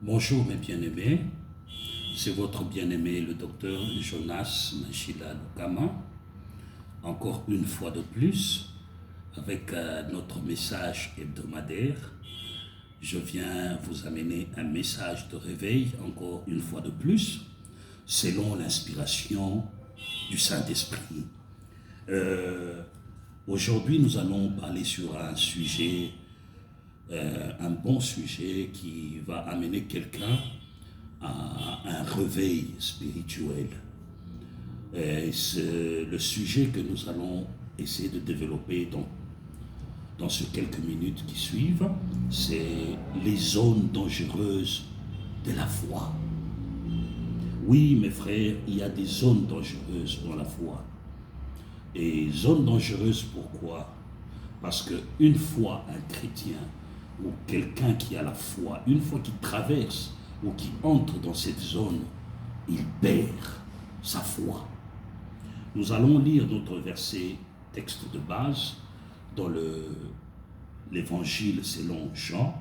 Bonjour mes bien-aimés, c'est votre bien-aimé le docteur Jonas Machila Lukama, encore une fois de plus, avec notre message hebdomadaire. Je viens vous amener un message de réveil, encore une fois de plus, selon l'inspiration du Saint-Esprit. Aujourd'hui, nous allons parler sur un sujet, un bon sujet qui va amener quelqu'un à un réveil spirituel. C'est le sujet que nous allons essayer de développer dans ces quelques minutes qui suivent, c'est les zones dangereuses de la foi. Oui, mes frères, il y a des zones dangereuses dans la foi. Et zones dangereuses, pourquoi? Parce qu'une fois un chrétien ou quelqu'un qui a la foi, une fois qu'il traverse ou qui entre dans cette zone, il perd sa foi. Nous allons lire notre verset, texte de base, dans l'évangile selon Jean,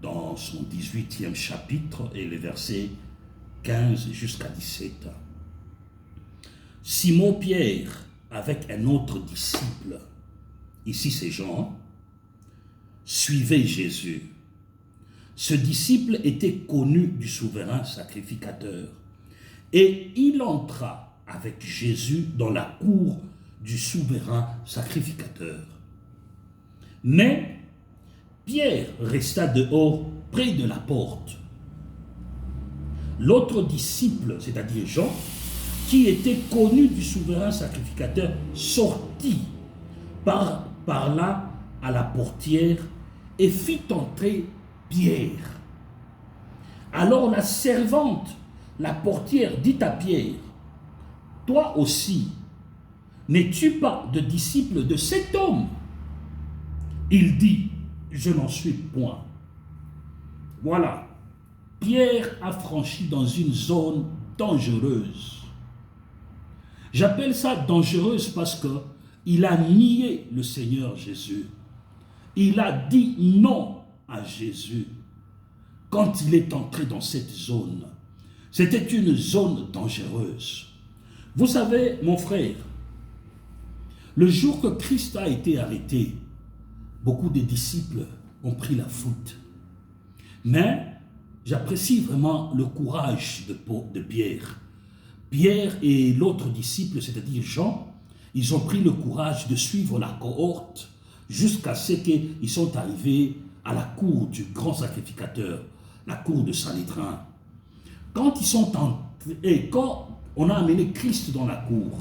dans son 18e chapitre, et les versets 15 jusqu'à 17. Simon-Pierre, avec un autre disciple, ici c'est Jean, suivait Jésus. Ce disciple était connu du souverain sacrificateur, et il entra avec Jésus dans la cour du souverain sacrificateur. Mais Pierre resta dehors près de la porte. L'autre disciple, c'est-à-dire Jean, qui était connu du souverain sacrificateur, sortit par là à la portière et fit entrer Pierre. Alors la servante, la portière, dit à Pierre, « Toi aussi, n'es-tu pas de disciple de cet homme ?» Il dit, « Je n'en suis point. » Voilà, Pierre a franchi dans une zone dangereuse. J'appelle ça dangereuse parce qu'il a nié le Seigneur Jésus. Il a dit non à Jésus quand il est entré dans cette zone. C'était une zone dangereuse. Vous savez, mon frère, le jour que Christ a été arrêté, beaucoup de disciples ont pris la fuite. Mais j'apprécie vraiment le courage de Pierre. Pierre et l'autre disciple, c'est-à-dire Jean, ils ont pris le courage de suivre la cohorte jusqu'à ce qu'ils sont arrivés à la cour du grand sacrificateur, la cour de Sanhédrin. Quand ils sont entrés, et quand on a amené Christ dans la cour,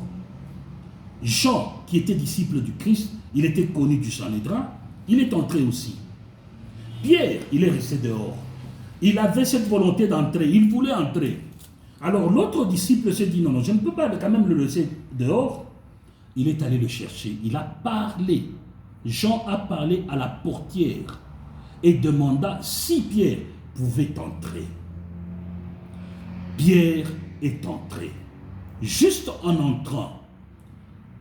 Jean, qui était disciple du Christ, il était connu du Sanhédrin, il est entré aussi. Pierre, il est resté dehors. Il avait cette volonté d'entrer, il voulait entrer. Alors l'autre disciple s'est dit, non, je ne peux pas quand même le laisser dehors. Il est allé le chercher, il a parlé. Jean a parlé à la portière et demanda si Pierre pouvait entrer. Pierre est entré. Juste en entrant,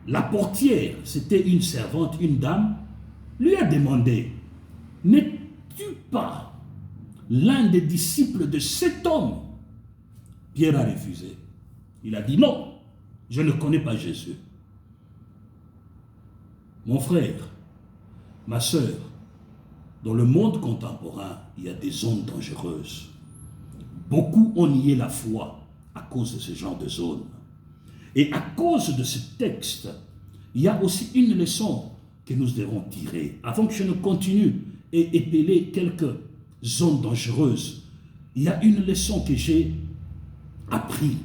la portière, c'était une servante, une dame, lui a demandé, « N'es-tu pas l'un des disciples de cet homme ?» Pierre a refusé. Il a dit, « Non, je ne connais pas Jésus. » Mon frère, ma sœur, dans le monde contemporain, il y a des zones dangereuses. Beaucoup ont nié la foi à cause de ce genre de zones. Et à cause de ce texte, il y a aussi une leçon que nous devons tirer. Avant que je ne continue et épeler quelques zones dangereuses, il y a une leçon que j'ai appris.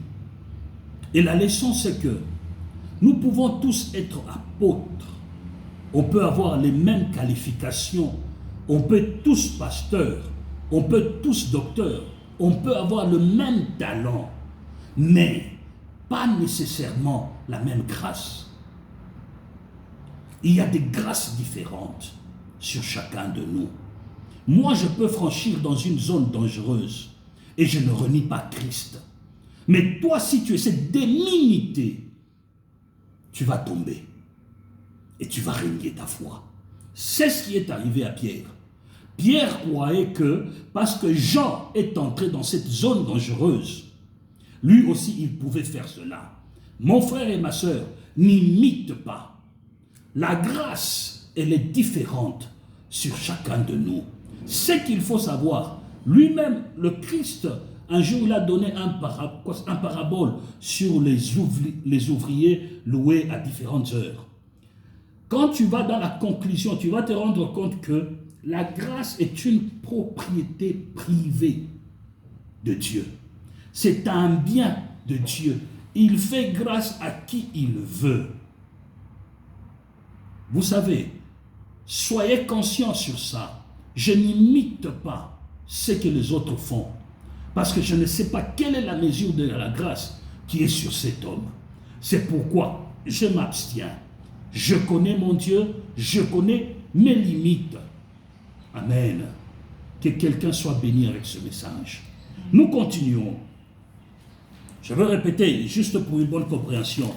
Et la leçon, c'est que nous pouvons tous être apôtres. On peut avoir les mêmes qualifications. On peut être tous pasteurs. On peut être tous docteurs. On peut avoir le même talent. Mais pas nécessairement la même grâce. Il y a des grâces différentes sur chacun de nous. Moi, je peux franchir dans une zone dangereuse et je ne renie pas Christ. Mais toi, si tu essaies d'imiter, tu vas tomber et tu vas renier ta foi. C'est ce qui est arrivé à Pierre. Pierre croyait que, parce que Jean est entré dans cette zone dangereuse, lui aussi il pouvait faire cela. Mon frère et ma sœur, n'imite pas. La grâce, elle est différente sur chacun de nous. Ce qu'il faut savoir, lui-même, le Christ, un jour il a donné un parabole sur les ouvriers loués à différentes heures. Quand tu vas dans la conclusion, tu vas te rendre compte que la grâce est une propriété privée de Dieu. C'est un bien de Dieu. Il fait grâce à qui il veut. Vous savez, soyez conscients sur ça. Je n'imite pas ce que les autres font. Parce que je ne sais pas quelle est la mesure de la grâce qui est sur cet homme. C'est pourquoi je m'abstiens. Je connais mon Dieu, je connais mes limites. Amen. Que quelqu'un soit béni avec ce message. Nous continuons. Je veux répéter, juste pour une bonne compréhension.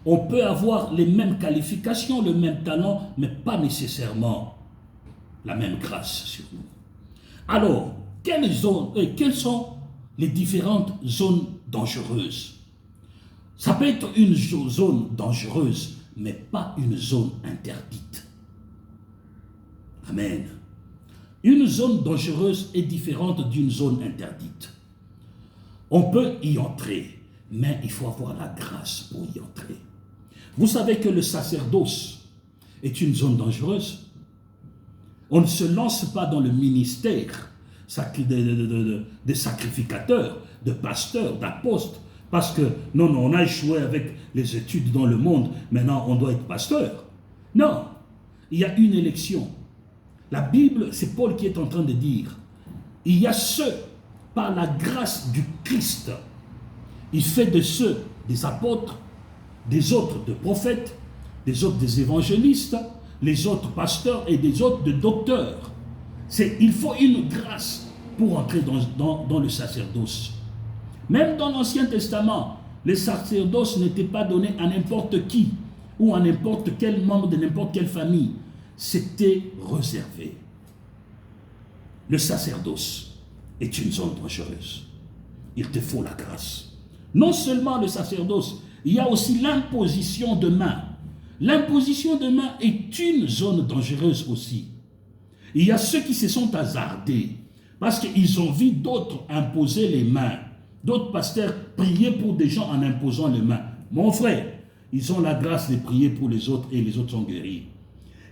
On peut avoir les mêmes qualifications, le même talent, mais pas nécessairement la même grâce sur nous. Alors, quelles sont les différentes zones dangereuses? Ça peut être une zone dangereuse, mais pas une zone interdite. Amen. Une zone dangereuse est différente d'une zone interdite. On peut y entrer, mais il faut avoir la grâce pour y entrer. Vous savez que le sacerdoce est une zone dangereuse. On ne se lance pas dans le ministère de sacrificateurs, de pasteurs, d'apôtres, parce que non, on a échoué avec les études dans le monde, maintenant on doit être pasteur. Non, il y a une élection. La Bible, c'est Paul qui est en train de dire, il y a ceux, par la grâce du Christ, il fait de ceux des apôtres, des autres des prophètes, des autres des évangélistes, les autres pasteurs et des autres de docteurs. Il faut une grâce pour entrer dans le sacerdoce. Même dans l'Ancien Testament, le sacerdoce n'était pas donné à n'importe qui ou à n'importe quel membre de n'importe quelle famille. C'était réservé. Le sacerdoce est une zone dangereuse. Il te faut la grâce. Non seulement le sacerdoce, il y a aussi l'imposition de main. L'imposition de main est une zone dangereuse aussi. Il y a ceux qui se sont hasardés parce qu'ils ont vu d'autres imposer les mains. D'autres pasteurs prier pour des gens en imposant les mains. Mon frère, ils ont la grâce de prier pour les autres et les autres sont guéris.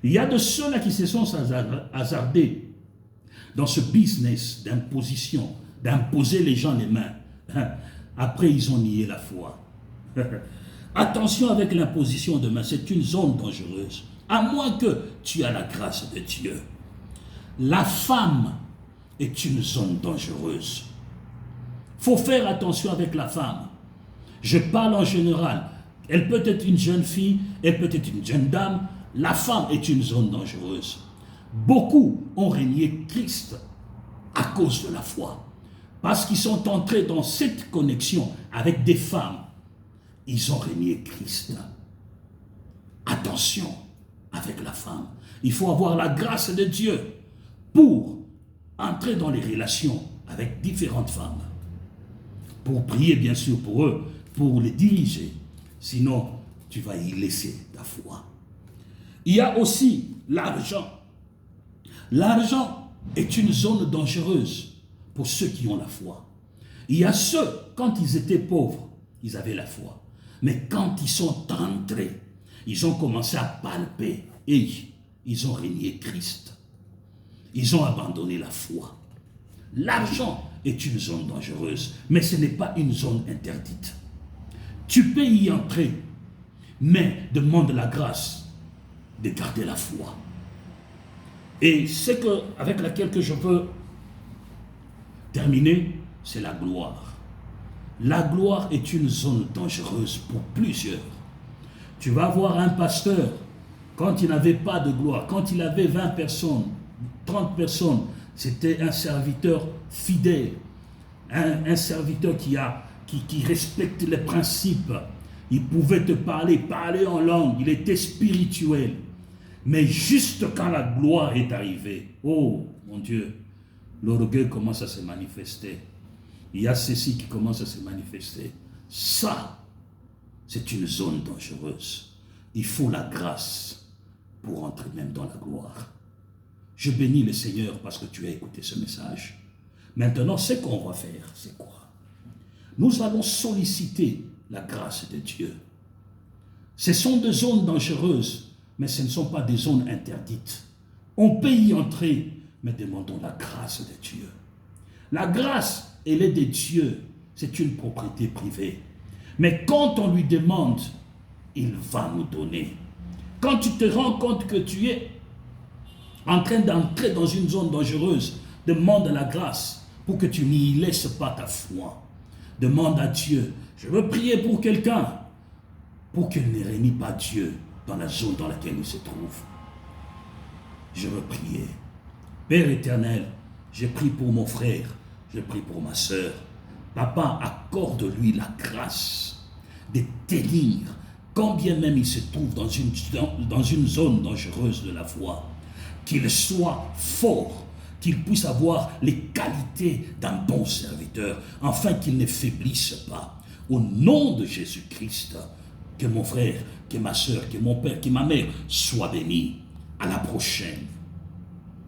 Il y a de ceux-là qui se sont hasardés dans ce business d'imposition, d'imposer les gens les mains. Après, ils ont nié la foi. Attention avec l'imposition de main, c'est une zone dangereuse. À moins que tu aies la grâce de Dieu. La femme est une zone dangereuse. Il faut faire attention avec la femme. Je parle en général. Elle peut être une jeune fille, elle peut être une jeune dame. La femme est une zone dangereuse. Beaucoup ont régné Christ à cause de la foi. Parce qu'ils sont entrés dans cette connexion avec des femmes. Ils ont régné Christ. Attention avec la femme. Il faut avoir la grâce de Dieu pour entrer dans les relations avec différentes femmes. Pour prier bien sûr pour eux, pour les diriger. Sinon, tu vas y laisser ta foi. Il y a aussi l'argent. L'argent est une zone dangereuse pour ceux qui ont la foi. Il y a ceux, quand ils étaient pauvres, ils avaient la foi. Mais quand ils sont entrés, ils ont commencé à palper et ils ont régné Christ. Ils ont abandonné la foi. L'argent est une zone dangereuse, mais ce n'est pas une zone interdite. Tu peux y entrer, mais demande la grâce de garder la foi. Et ce avec laquelle que je veux terminer, c'est la gloire. La gloire est une zone dangereuse pour plusieurs. Tu vas voir un pasteur, quand il n'avait pas de gloire, quand il avait 20 personnes, 30 personnes, c'était un serviteur fidèle, un serviteur qui respecte les principes. Il pouvait te parler en langue, il était spirituel. Mais juste quand la gloire est arrivée, oh mon Dieu, l'orgueil commence à se manifester. Il y a ceci qui commence à se manifester. Ça, c'est une zone dangereuse. Il faut la grâce pour entrer même dans la gloire. Je bénis le Seigneur parce que tu as écouté ce message. Maintenant, ce qu'on va faire, c'est quoi? Nous allons solliciter la grâce de Dieu. Ce sont des zones dangereuses, mais ce ne sont pas des zones interdites. On peut y entrer, mais demandons la grâce de Dieu. La grâce, elle est de Dieu. C'est une propriété privée. Mais quand on lui demande, il va nous donner. Quand tu te rends compte que tu es en train d'entrer dans une zone dangereuse, demande la grâce pour que tu n'y laisses pas ta foi. Demande à Dieu, je veux prier pour quelqu'un, pour qu'il ne réunisse pas Dieu dans la zone dans laquelle il se trouve. Je veux prier. Père éternel, je prie pour mon frère, je prie pour ma soeur. Papa, accorde-lui la grâce de tenir, quand bien même il se trouve dans une zone dangereuse de la foi. Qu'il soit fort, qu'il puisse avoir les qualités d'un bon serviteur, afin qu'il ne faiblisse pas. Au nom de Jésus-Christ, que mon frère, que ma soeur, que mon père, que ma mère soient bénis. À la prochaine.